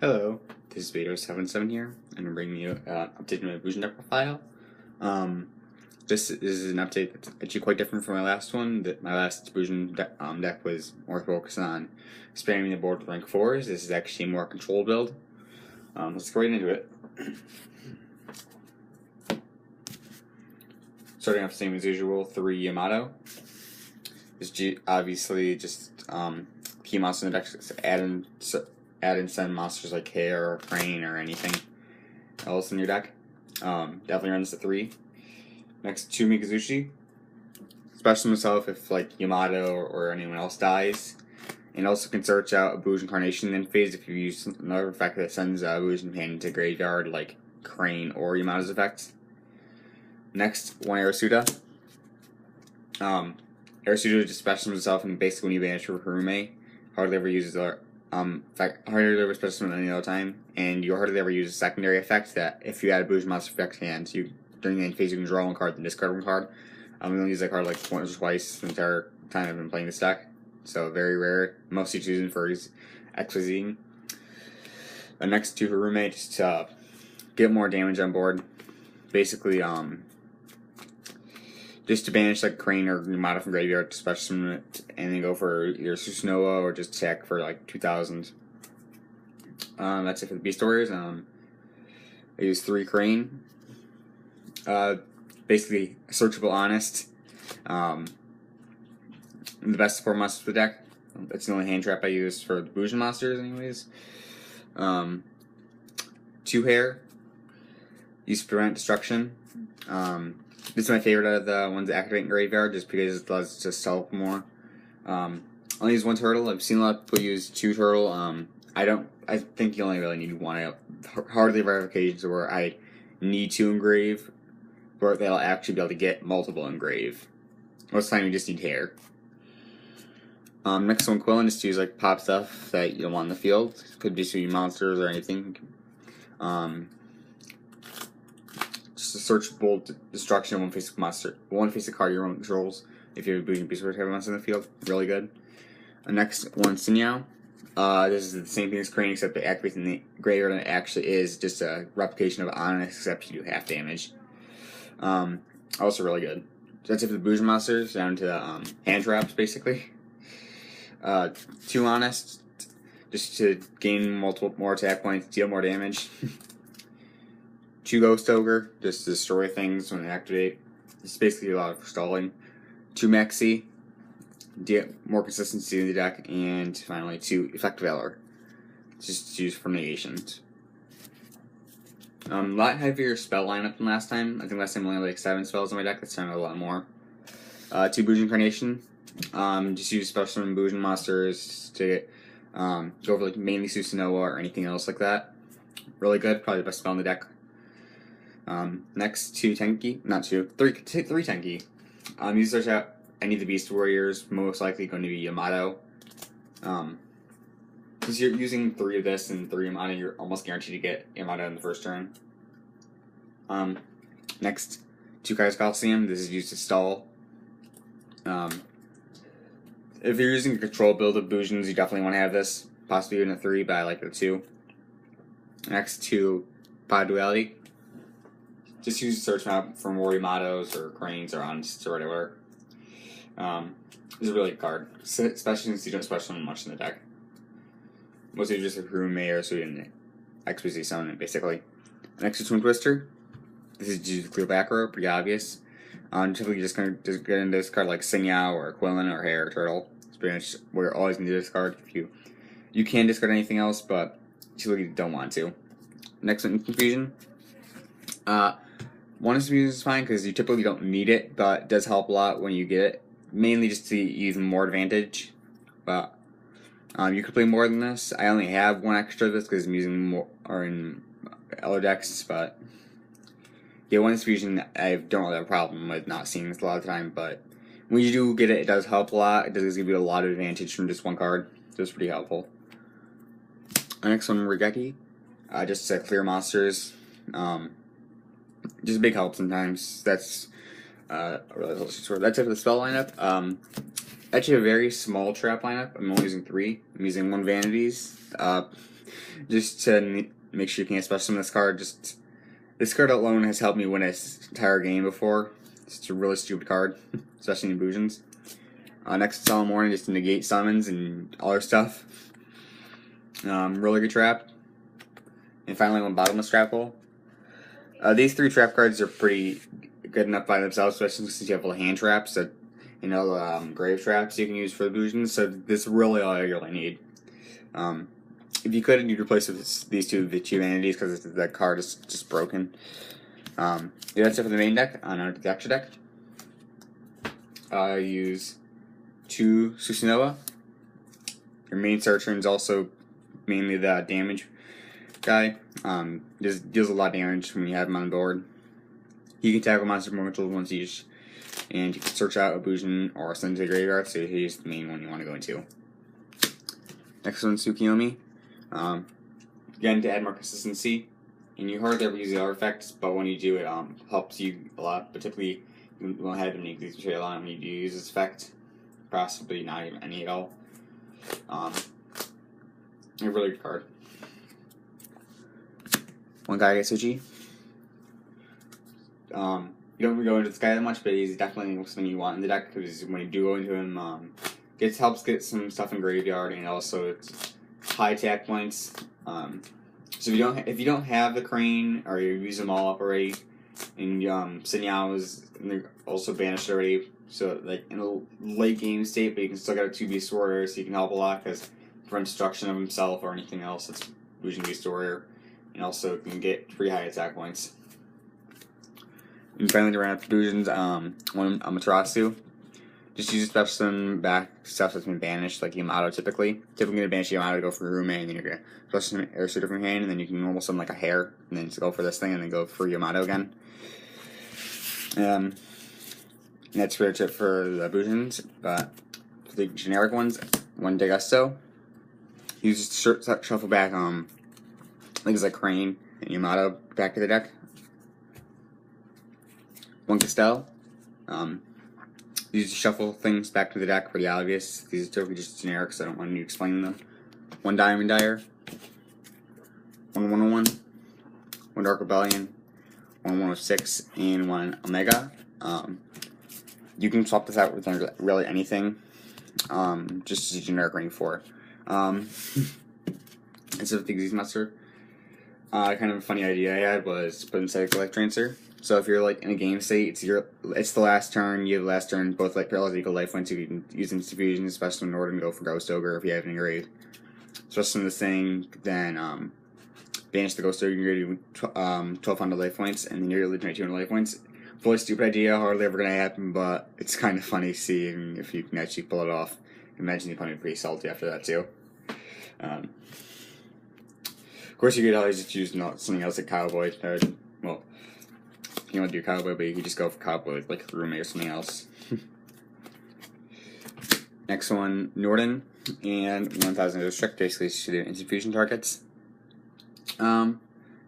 Hello, this is Vader77 here, and I'm bringing you an update on my Bujin deck profile. This is an update that's actually quite different from my last one. My last Bujin deck was more focused on spamming the board with rank 4s. This is actually a more controlled build. Let's go right into it. Starting off same as usual, 3 Yamato. This is obviously just key monster in the deck, add and send monsters like Hair or Crane or anything else in your deck. Definitely run this at 3. Next, 2 Mikazushi. Special himself if like Yamato or anyone else dies. And also can search out a Bujin Carnation in phase if you use another effect that sends Bujin Hand into graveyard like Crane or Yamato's effects. Next, 1 Arasuda. Arasuda just specials himself and basically when you banish for Harume, hardly ever uses in fact, hardly ever special summon any other time, and you hardly ever use a secondary effect that if you add a Bujin monster effect hand, during the end phase you can draw one card and discard one card. We only use that card like once or twice the entire time I've been playing this deck, so very rare. Mostly choosing for his Exquisite. The next 2 Harume just to get more damage on board. Basically, just to banish like Crane or Yamato from graveyard to special summon it, and then go for either Susanoo or just attack for like 2,000. That's it for the Beast Warriors. I use 3 Crane. Basically, searchable honest. The best support monster for the deck. That's the only hand trap I use for the Bujin monsters, anyways. 2 Hair. Use to prevent destruction. This is my favorite out of the ones that activate in graveyard, just because it does just help more. Only use 1 turtle. I've seen a lot of people use 2 turtle. I think you only really need 1. I hardly ever have occasions where I need to engrave, where they'll actually be able to get multiple engrave. Most of the time you just need Hair. Next one, Quillen, just to use like pop stuff that you don't want in the field. Could be some monsters or anything. Just a searchable destruction of one face of card your own controls. If you have a Bujin Beast Warrior monster in the field, really good. Next one, Yugioh. This is the same thing as Crane, except it activates in the graveyard, and it actually is just a replication of Honest, except you do half damage. Also really good. So that's it for the Bujin monsters, down to hand traps, basically. 2 Honest, just to gain more attack points, deal more damage. 2 Ghost Ogre, just to destroy things when they activate. It's basically a lot of stalling. 2 Mexi, get more consistency in the deck, and finally 2 Effective Valor, just to use for negations. A lot heavier spell lineup than last time. I think last time I only had like 7 spells in my deck. This time I have a lot more. 2 Bujin Carnation. Just use special summon Bujin monsters to get, go over like mainly Susanoo or anything else like that. Really good. Probably the best spell in the deck. Next, 2 Tenki. Not 2. 3 Tenki. You search out any of the Beast Warriors. Most likely going to be Yamato. Since you're using 3 of this and 3 Yamato, you're almost guaranteed to get Yamato in the first turn. Next, 2 Kai's Coliseum. This is used to stall. If you're using a control build of Bujins, you definitely want to have this. Possibly even a 3, but I like the 2. Next, 2 Pod Duality. Just use search map for more Yamatos or Cranes or Honest or whatever. This is a really good card, especially since you don't special summon much in the deck. Mostly just a Harume or so you can Exquisite summon it, basically. Next is Twin Twister. This is just to clear back row, pretty obvious. Typically just gonna get into this card like Yugioh or Quillen or Hair or Turtle. It's we're always gonna do this card if you can discard anything else, but typically you don't want to. Next one, Confusion. 1 is fine because you typically don't need it, but it does help a lot when you get it. Mainly just to even more advantage, but you could play more than this. I only have 1 extra of this because I'm using more or in other decks, but yeah, 1 Fusion I don't really have a problem with not seeing this a lot of the time, but when you do get it, it does help a lot. It does give you a lot of advantage from just 1 card, so it's pretty helpful. Next one, Regeki. Just to clear monsters. Just big help sometimes. That's really that's it for the spell lineup. Actually, a very small trap lineup. I'm only using 3. I'm using 1 Vanities. just to make sure you can get special summon this card. Just this card alone has helped me win an entire game before. It's a really stupid card, especially in Bujins. Next Solemn Warning just to negate summons and other stuff. Really good trap. And finally, one Bottomless Trap Hole. These three trap cards are pretty good enough by themselves, especially since you have all the hand traps that, grave traps you can use for the Bujins. So this is really all you really need. If you could, you'd replace these two with the two entities because that card is just broken. Yeah, that's it for the main deck. On the extra deck, I use 2 Susanova. Your main searcher is also mainly the damage guy. Deals a lot of damage when you have him on board. He can tackle monster more controls once each, and you can search out a Bujin or send to the graveyard, so he's the main one you want to go into. Next one's Yugioh. Again, to add more consistency, and you hardly ever use the artifacts, but when you do, it helps you a lot. But typically, you won't have any of these trade a lot when you do use this effect. Possibly not even any at all. A really good card. One guy gets Suchi. You don't really go into this guy that much, but he's definitely something you want in the deck because when you do go into him, helps get some stuff in graveyard, and also it's high attack points. So if you don't have the Crane or you use them all up already, and Sinyao is also banished already, so like in a late game state, but you can still get a 2 Beast Warrior, so you can help a lot because prevent destruction of himself or anything else that's Bujin Beast Warrior, and also can get 3 high attack points. And finally, to round out the Bujins, one Amaterasu. Just use special summon back stuff that's been banished, like Yamato typically. Typically, going to banish Yamato to go for Rume, and then you're going to special summon Air Suitor from your hand, and then you can normal summon like a Hare, and then just go for this thing, and then go for Yamato again. And that's pretty much it for the Bujins. But for the generic ones, one Degusto. You just shuffle back things like Crane and Yamato back to the deck. One Castell. You just shuffle things back to the deck, pretty obvious. These are totally just generic, so I don't want to explain them. One Diamond Dyer. One 101. One Dark Rebellion. One 106. And one Omega. You can swap this out with really anything. Just as a generic rank 4. Instead of the Xyz Master. Kind of a funny idea I had was put inside a Collect Transfer. So if you're like in a game state, it's the last turn. You have the last turn. Both like parallel equal life points. You can use instant fusion, especially in order to go for Ghost Ogre if you have any grave. Especially in this thing, then banish the Ghost Ogre. You're going to do 1200 life points, and then you're going to lose 200 life points. Really stupid idea, hardly ever going to happen, but it's kind of funny seeing if you can actually pull it off. Imagine the opponent pretty salty after that too. Of course, you could always just use something else like Cowboy. Well, you want to do Cowboy, but you could just go for Cowboy with like Roommate or something else. Next one, Norden, and 1000 restrict, basically to do instant fusion targets. I'm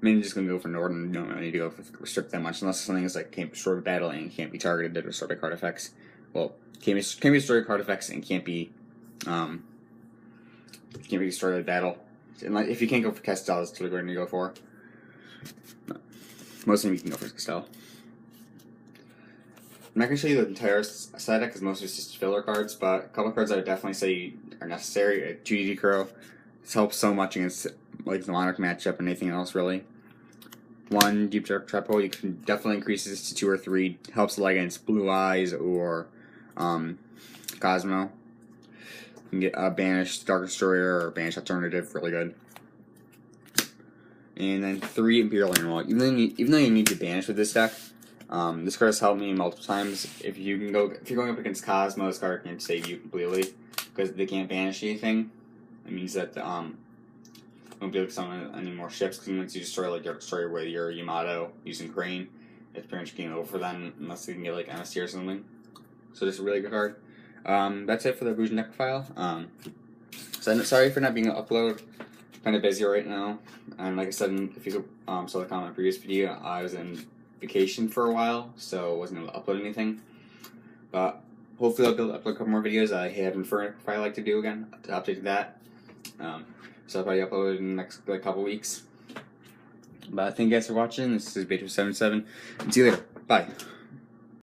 just going to go for Norden. You don't really need to go for restrict that much, unless something is like can't be destroyed by battle and can't be targeted or destroyed by card effects. Well, can't be destroyed by card effects and can't be destroyed by battle. And like, if you can't go for Castell, that's what we're going to go for. Most of them you can go for Castell. I'm not going to show you the entire side deck because most of it's just filler cards, but a couple cards I would definitely say are necessary. 2 Crow. This helps so much against like the Monarch matchup and anything else really. 1 Deep Trap Hole. You can definitely increase this to 2 or 3. Helps a lot against Blue Eyes or Cosmo. You can get a Banished Dark Destroyer or Banished Alternative, really good. And then 3 Imperial Animal. Even though you need to banish with this deck, this card has helped me multiple times. If you're going up against Cosmo, this card can save you completely because they can't banish anything. It means that you won't be able to summon any more ships because once you destroy like Dark Destroyer with your Yamato using Crane, it's pretty much game over for them unless they can get like MST or something. So this is a really good card. That's it for the Bujin deck file. So sorry for not being able to upload. Kind of busy right now, and like I said, if you saw the comment in my previous video, I was in vacation for a while, so I wasn't able to upload anything. But hopefully I'll be able to upload a couple more videos. I have Inferno if I like to do again to update that. So I'll probably upload it in the next couple weeks. But thank you guys for watching. This is Beta77. And see you later. Bye.